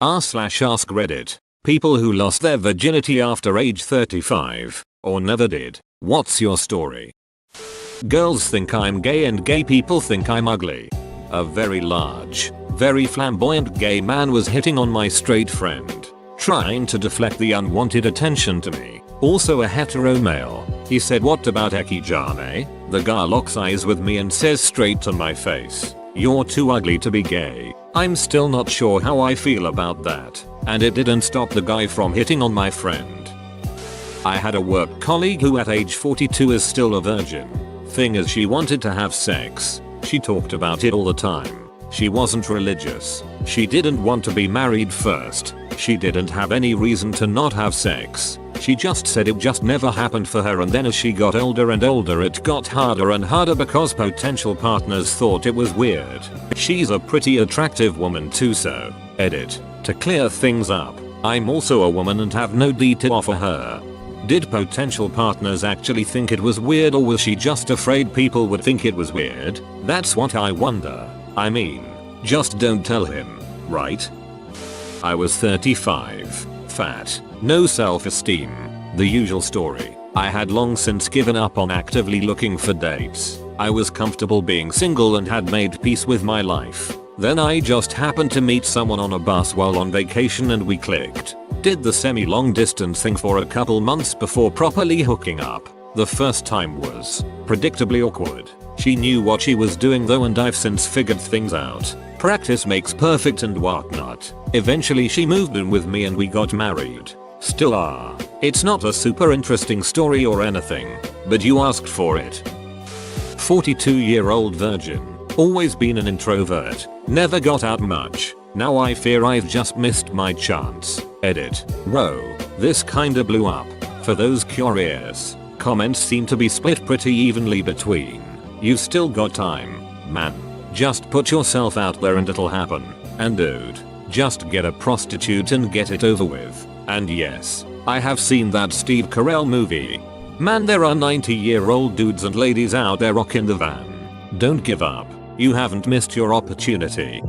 r/AskReddit. People who lost their virginity after age 35, or never did. What's your story? Girls think I'm gay and gay people think I'm ugly. A very large, very flamboyant gay man was hitting on my straight friend, trying to deflect the unwanted attention to me. Also a hetero male. He said, "What about Eki Jane?" The guy locks eyes with me and says straight to my face, "You're too ugly to be gay." I'm still not sure how I feel about that, and it didn't stop the guy from hitting on my friend. I had a work colleague who at age 42 is still a virgin. Thing is, she wanted to have sex. She talked about it all the time. She wasn't religious. She didn't want to be married first. She didn't have any reason to not have sex. She just said it just never happened for her, and then as she got older and older it got harder and harder because potential partners thought it was weird. She's a pretty attractive woman too, so edit. To clear things up, I'm also a woman and have no D to offer her. Did potential partners actually think it was weird, or was she just afraid people would think it was weird? That's what I wonder. I mean, just don't tell him, right? I was 35, fat, no self-esteem, the usual story. I had long since given up on actively looking for dates. I was comfortable being single and had made peace with my life. Then I just happened to meet someone on a bus while on vacation and we clicked. Did the semi-long distance thing for a couple months before properly hooking up. The first time was predictably awkward. She knew what she was doing though, and I've since figured things out. Practice makes perfect and whatnot. Eventually she moved in with me and we got married. Still are. It's not a super interesting story or anything, but you asked for it. 42-year-old virgin. Always been an introvert. Never got out much. Now I fear I've just missed my chance. Edit. Row. This kinda blew up. For those curious, comments seem to be split pretty evenly between. You've still got time, man. Just put yourself out there and it'll happen. And dude, just get a prostitute and get it over with. And yes, I have seen that Steve Carell movie. Man, there are 90-year-old dudes and ladies out there rocking the van. Don't give up. You haven't missed your opportunity.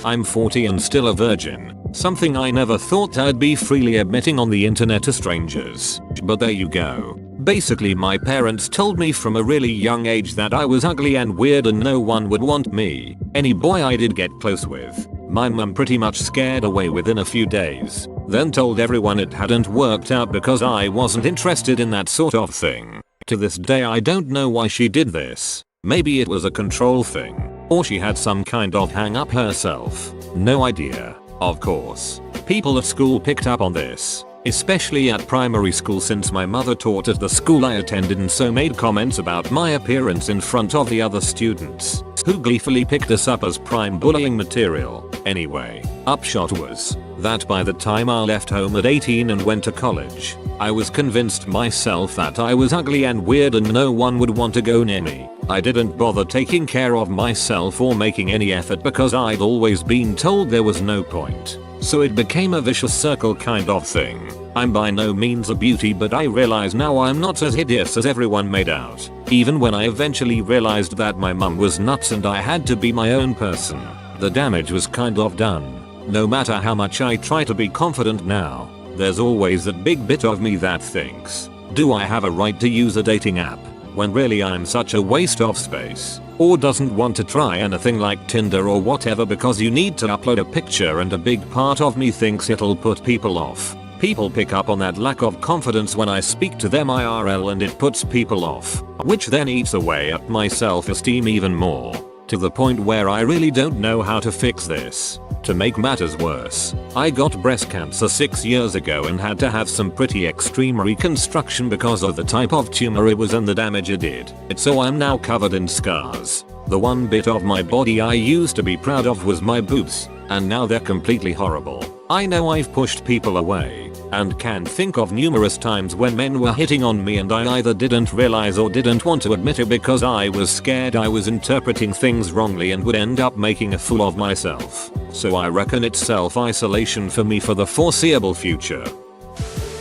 I'm 40 and still a virgin. Something I never thought I'd be freely admitting on the internet to strangers. But there you go. Basically, my parents told me from a really young age that I was ugly and weird and no one would want me. Any boy I did get close with, my mum pretty much scared away within a few days. Then told everyone it hadn't worked out because I wasn't interested in that sort of thing. To this day I don't know why she did this. Maybe it was a control thing, or she had some kind of hang up herself. No idea. Of course, people at school picked up on this, especially at primary school since my mother taught at the school I attended and so made comments about my appearance in front of the other students, who gleefully picked us up as prime bullying material. Anyway, upshot was that by the time I left home at 18 and went to college, I was convinced myself that I was ugly and weird and no one would want to go near me. I didn't bother taking care of myself or making any effort because I'd always been told there was no point. So it became a vicious circle kind of thing. I'm by no means a beauty, but I realize now I'm not as hideous as everyone made out. Even when I eventually realized that my mum was nuts and I had to be my own person, the damage was kind of done. No matter how much I try to be confident now, there's always that big bit of me that thinks, do I have a right to use a dating app? When really I'm such a waste of space. Or doesn't want to try anything like Tinder or whatever because you need to upload a picture and a big part of me thinks it'll put people off. People pick up on that lack of confidence when I speak to them IRL and it puts people off, which then eats away at my self-esteem even more. To the point where I really don't know how to fix this. To make matters worse, I got breast cancer 6 years ago and had to have some pretty extreme reconstruction because of the type of tumor it was and the damage it did. So I'm now covered in scars. The one bit of my body I used to be proud of was my boobs, and now they're completely horrible. I know I've pushed people away, and can think of numerous times when men were hitting on me and I either didn't realize or didn't want to admit it because I was scared I was interpreting things wrongly and would end up making a fool of myself. So I reckon it's self-isolation for me for the foreseeable future.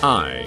I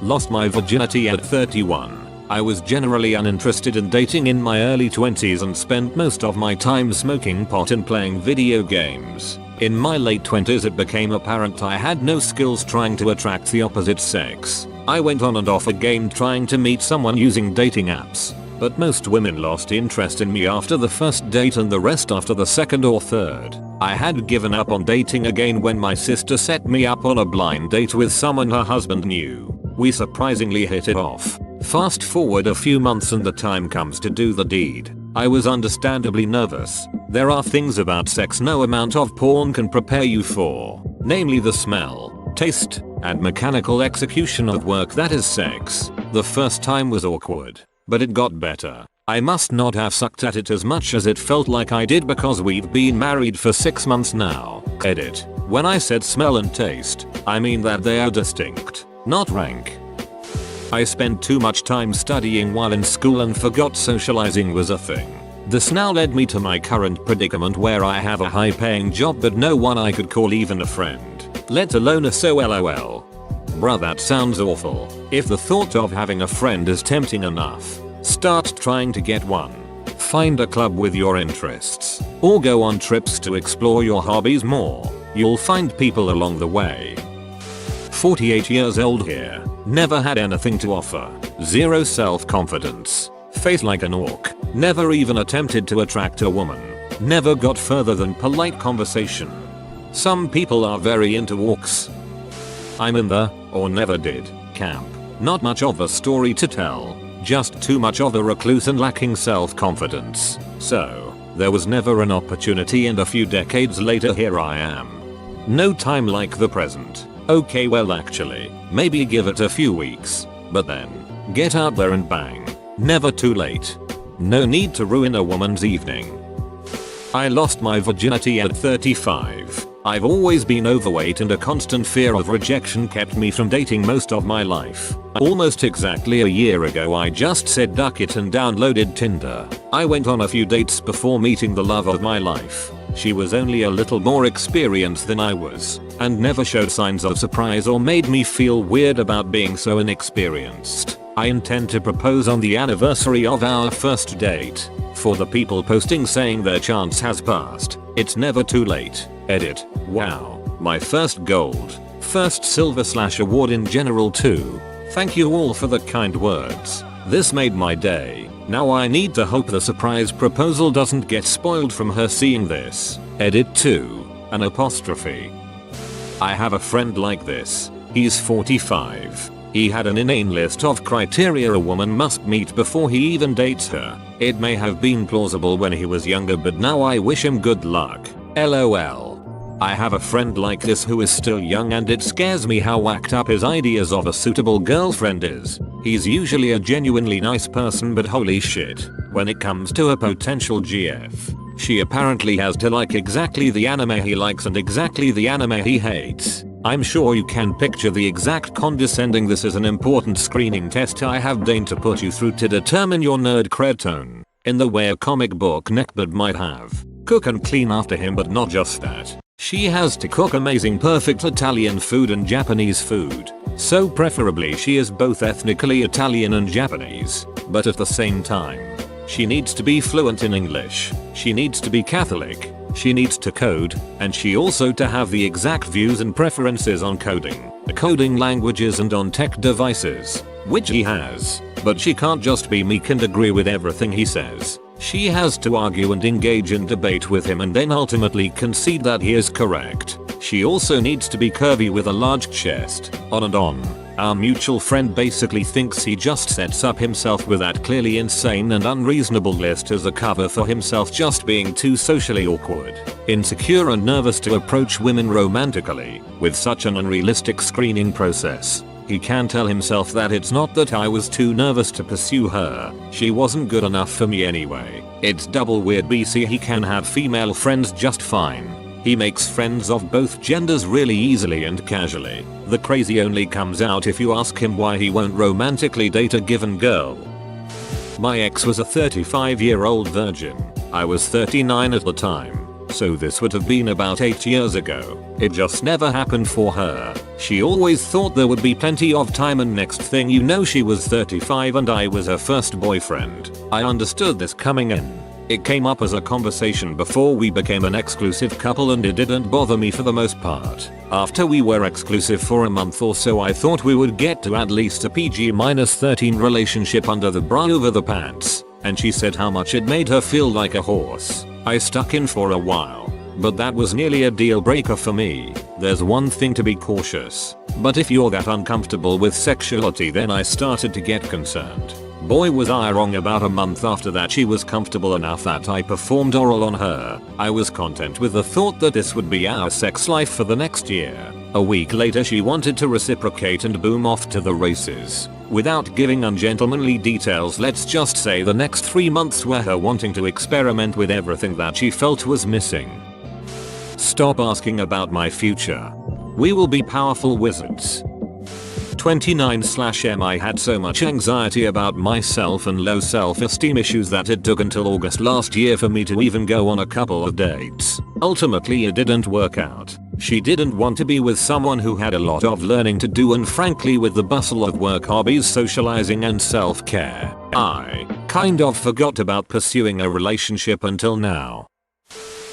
lost my virginity at 31. I was generally uninterested in dating in my early 20s and spent most of my time smoking pot and playing video games. In my late 20s it became apparent I had no skills trying to attract the opposite sex. I went on and off again trying to meet someone using dating apps, but most women lost interest in me after the first date and the rest after the second or third. I had given up on dating again when my sister set me up on a blind date with someone her husband knew. We surprisingly hit it off. Fast forward a few months and the time comes to do the deed. I was understandably nervous. There are things about sex no amount of porn can prepare you for, namely the smell, taste, and mechanical execution of work that is sex. The first time was awkward, but it got better. I must not have sucked at it as much as it felt like I did because we've been married for 6 months now. Edit. When I said smell and taste, I mean that they are distinct, not rank. I spent too much time studying while in school and forgot socializing was a thing. This now led me to my current predicament where I have a high paying job but no one I could call even a friend, let alone a LOL. Bruh, that sounds awful. If the thought of having a friend is tempting enough, start trying to get one. Find a club with your interests, or go on trips to explore your hobbies more. You'll find people along the way. 48 years old here. Never had anything to offer. Zero self-confidence. Face like an orc. Never even attempted to attract a woman. Never got further than polite conversation. Some people are very into orcs. I'm in the, or never did, camp. Not much of a story to tell. Just too much of a recluse and lacking self-confidence. So, there was never an opportunity and a few decades later here I am. No time like the present. Okay, well actually, maybe give it a few weeks, but then, get out there and bang. Never too late. No need to ruin a woman's evening. I lost my virginity at 35. I've always been overweight and a constant fear of rejection kept me from dating most of my life. Almost exactly a year ago I just said duck it and downloaded Tinder. I went on a few dates before meeting the love of my life. She was only a little more experienced than I was, and never showed signs of surprise or made me feel weird about being so inexperienced. I intend to propose on the anniversary of our first date. For the people posting saying their chance has passed, it's never too late. Edit. Wow. My first gold. First silver/award in general too. Thank you all for the kind words. This made my day. Now I need to hope the surprise proposal doesn't get spoiled from her seeing this. Edit 2. An apostrophe. I have a friend like this. He's 45. He had an inane list of criteria a woman must meet before he even dates her. It may have been plausible when he was younger but now I wish him good luck. LOL. I have a friend like this who is still young and it scares me how whacked up his ideas of a suitable girlfriend is. He's usually a genuinely nice person but holy shit, when it comes to a potential GF, she apparently has to like exactly the anime he likes and exactly the anime he hates. I'm sure you can picture the exact condescending this is an important screening test I have deigned to put you through to determine your nerd cred tone, in the way a comic book neckbeard might have. Cook and clean after him but not just that. She has to cook amazing perfect Italian food and Japanese food. So preferably she is both ethnically Italian and Japanese, but at the same time, she needs to be fluent in English, she needs to be Catholic, she needs to code, and she also to have the exact views and preferences on coding languages and on tech devices, which he has, but she can't just be meek and agree with everything he says. She has to argue and engage in debate with him and then ultimately concede that he is correct. She also needs to be curvy with a large chest, on and on. Our mutual friend basically thinks he just sets up himself with that clearly insane and unreasonable list as a cover for himself just being too socially awkward, insecure and nervous to approach women romantically with such an unrealistic screening process. He can tell himself that it's not that I was too nervous to pursue her, she wasn't good enough for me anyway. It's double weird BC he can have female friends just fine. He makes friends of both genders really easily and casually. The crazy only comes out if you ask him why he won't romantically date a given girl. My ex was a 35-year-old virgin. I was 39 at the time. So this would have been about 8 years ago. It just never happened for her. She always thought there would be plenty of time and next thing you know she was 35 and I was her first boyfriend. I understood this coming in. It came up as a conversation before we became an exclusive couple and it didn't bother me for the most part. After we were exclusive for a month or so I thought we would get to at least a PG-13 relationship under the bra over the pants, and she said how much it made her feel like a horse. I stuck in for a while, but that was nearly a deal breaker for me. There's one thing to be cautious, but if you're that uncomfortable with sexuality then I started to get concerned. Boy was I wrong. About a month after that she was comfortable enough that I performed oral on her. I was content with the thought that this would be our sex life for the next year. A week later she wanted to reciprocate and boom off to the races. Without giving ungentlemanly details, let's just say the next 3 months were her wanting to experiment with everything that she felt was missing. Stop asking about my future. We will be powerful wizards. 29/M I had so much anxiety about myself and low self-esteem issues that it took until August last year for me to even go on a couple of dates. Ultimately it didn't work out. She didn't want to be with someone who had a lot of learning to do, and frankly with the bustle of work, hobbies, socializing and self-care, I kind of forgot about pursuing a relationship until now.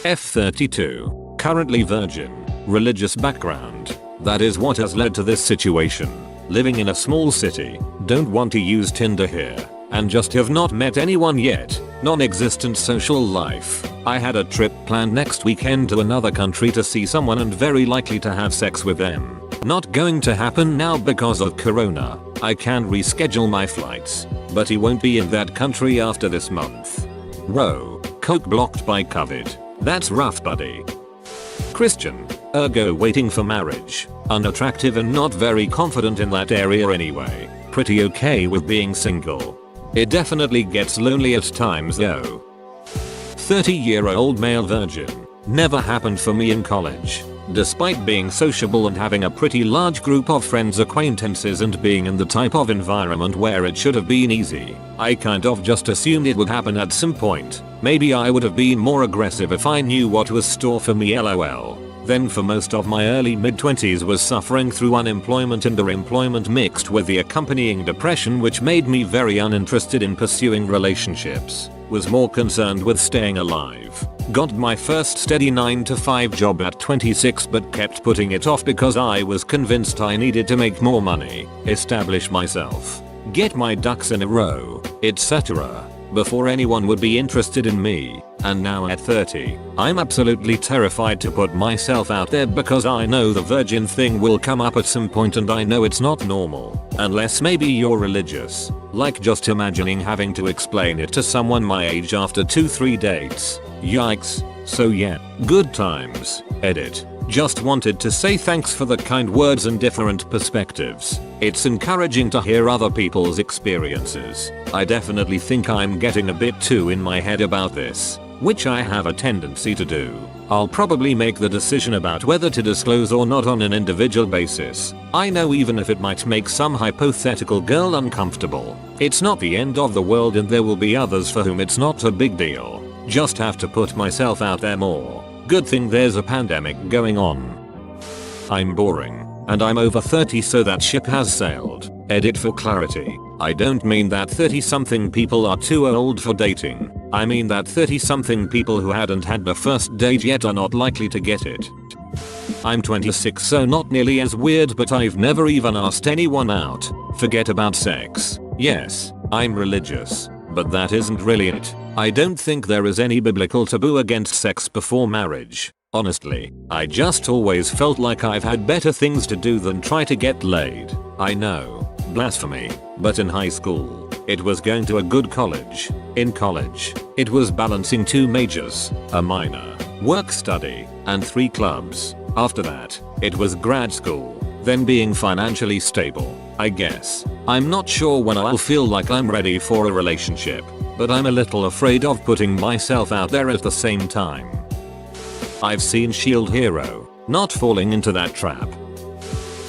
F32. Currently virgin. Religious background. That is what has led to this situation. Living in a small city, don't want to use Tinder here, and just have not met anyone yet. Non-existent social life. I had a trip planned next weekend to another country to see someone and very likely to have sex with them. Not going to happen now because of corona. I can reschedule my flights, but he won't be in that country after this month. Row. Coke blocked by COVID. That's rough, buddy. Christian. Ergo waiting for marriage. Unattractive and not very confident in that area anyway. Pretty okay with being single. It definitely gets lonely at times though. 30-year-old male virgin. Never happened for me in college. Despite being sociable and having a pretty large group of friends, acquaintances, and being in the type of environment where it should have been easy, I kind of just assumed it would happen at some point. Maybe I would have been more aggressive if I knew what was store for me, lol. Then for most of my early mid-20s was suffering through unemployment and underemployment mixed with the accompanying depression, which made me very uninterested in pursuing relationships. Was more concerned with staying alive. Got my first steady 9-to-5 job at 26 but kept putting it off because I was convinced I needed to make more money, establish myself, get my ducks in a row, etc. before anyone would be interested in me. And now at 30, I'm absolutely terrified to put myself out there because I know the virgin thing will come up at some point, and I know it's not normal. Unless maybe you're religious. Like just imagining having to explain it to someone my age after 2-3 dates. Yikes. So yeah, good times. Edit. Just wanted to say thanks for the kind words and different perspectives. It's encouraging to hear other people's experiences. I definitely think I'm getting a bit too in my head about this, which I have a tendency to do. I'll probably make the decision about whether to disclose or not on an individual basis. I know even if it might make some hypothetical girl uncomfortable, it's not the end of the world, and there will be others for whom it's not a big deal. Just have to put myself out there more. Good thing there's a pandemic going on. I'm boring, and I'm over 30, so that ship has sailed. Edit for clarity. I don't mean that 30-something people are too old for dating. I mean that 30-something people who hadn't had the first date yet are not likely to get it. I'm 26, so not nearly as weird, but I've never even asked anyone out. Forget about sex. Yes, I'm religious, but that isn't really it. I don't think there is any biblical taboo against sex before marriage. Honestly, I just always felt like I've had better things to do than try to get laid. I know, blasphemy, but in high school, it was going to a good college. In college, it was balancing 2 majors, a minor, work study, and 3 clubs. After that, it was grad school, then being financially stable, I guess. I'm not sure when I'll feel like I'm ready for a relationship, but I'm a little afraid of putting myself out there at the same time. I've seen Shield Hero, not falling into that trap.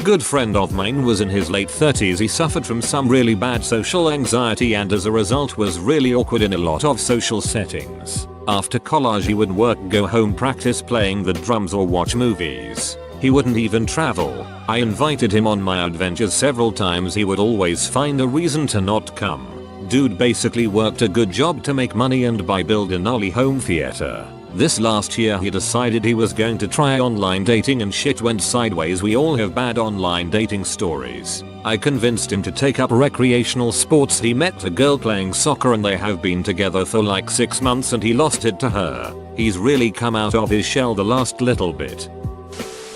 Good friend of mine was in his late 30s. He suffered from some really bad social anxiety and as a result was really awkward in a lot of social settings. After college he would work, go home, practice playing the drums or watch movies. He wouldn't even travel. I invited him on my adventures several times. He would always find a reason to not come. Dude basically worked a good job to make money and build a gnarly home theater. This last year he decided he was going to try online dating and shit went sideways. We all have bad online dating stories. I convinced him to take up recreational sports. He met a girl playing soccer and they have been together for like 6 months and he lost it to her. He's really come out of his shell the last little bit.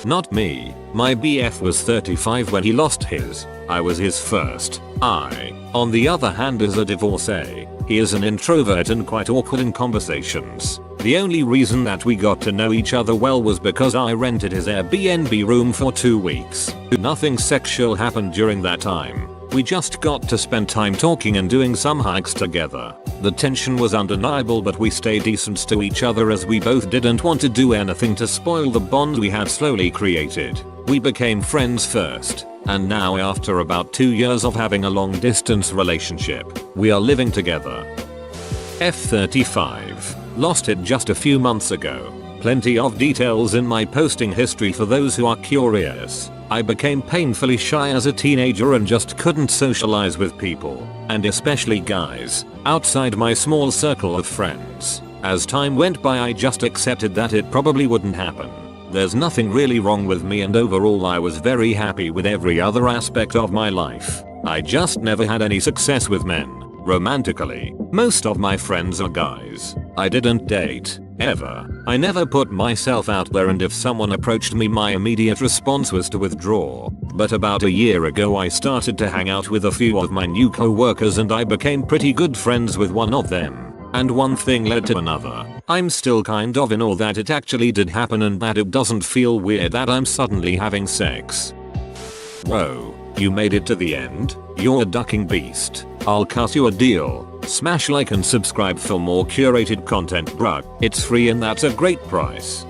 Not me. My BF was 35 when he lost his. I was his first. I, on the other hand, is a divorcee. He is an introvert and quite awkward in conversations. The only reason that we got to know each other well was because I rented his Airbnb room for 2 weeks. Nothing sexual happened during that time. We just got to spend time talking and doing some hikes together. The tension was undeniable, but we stayed decent to each other as we both didn't want to do anything to spoil the bond we had slowly created. We became friends first, and now after about 2 years of having a long distance relationship, we are living together. F35. Lost it just a few months ago. Plenty of details in my posting history for those who are curious. I became painfully shy as a teenager and just couldn't socialize with people, and especially guys, outside my small circle of friends. As time went by I just accepted that it probably wouldn't happen. There's nothing really wrong with me and overall I was very happy with every other aspect of my life. I just never had any success with men. Romantically, most of my friends are guys. I didn't date, ever. I never put myself out there and if someone approached me my immediate response was to withdraw. But about a year ago I started to hang out with a few of my new co-workers and I became pretty good friends with one of them. And one thing led to another. I'm still kind of in awe that it actually did happen and that it doesn't feel weird that I'm suddenly having sex. Whoa, you made it to the end? You're a ducking beast. I'll cut you a deal. Smash like and subscribe for more curated content, bruh. It's free and that's a great price.